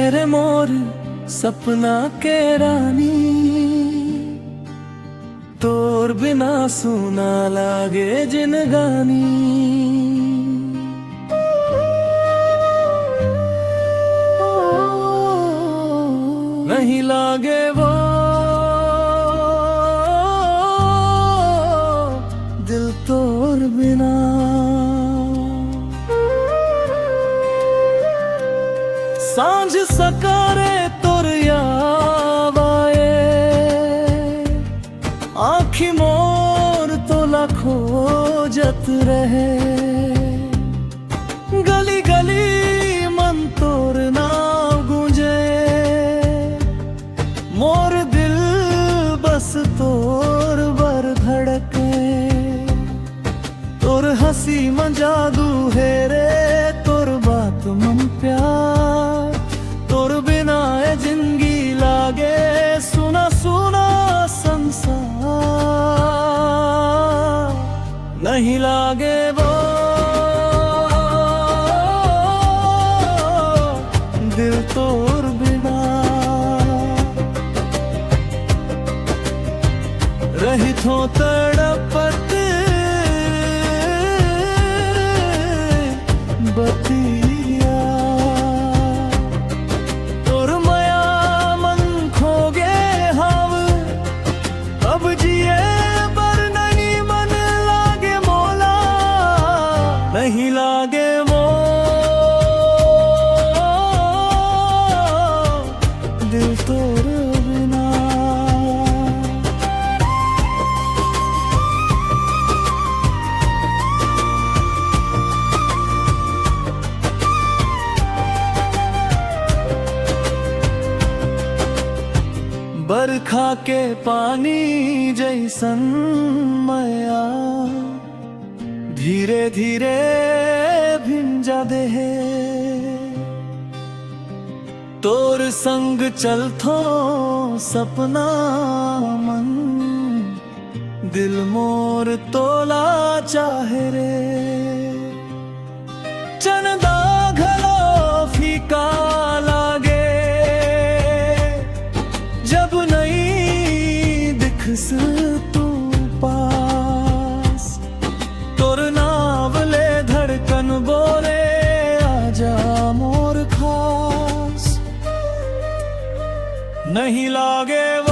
रे मोर सपना के रानी, तोर बिना सुना लागे जिनगानी। नहीं लागे वो दिल तोर बिना। सांझ सकारे तोर याद आए, आँखी मोर तोला खोजत रहे। गली गली मन तोर नाम गूंजे, मोर दिल बस तोर बर धड़के। तोर हंसी मन जादू है रे, तोर बात मन प्यार। तोर बिना ए जिंदगी लागे सुना सुना संसार। नहीं लागे वो दिल तोर बिना। रहित हो तड़पत बतिया, तोर माया मन खो गे हाव। अब जिए पर नहीं मन लागे मोला। नहीं लागे वो दिल तोर बिना। बरखा के पानी जैसन माया, धीरे धीरे भिंजा दे। तोर संग चलथो सपना मन, दिल मोर तोला चाहे रे। चंदा घलो फीका लागे, जब नहीं दिखस तू पास। तोर नावले धड़कन बोले आजा मोर खास। नहीं लागे वो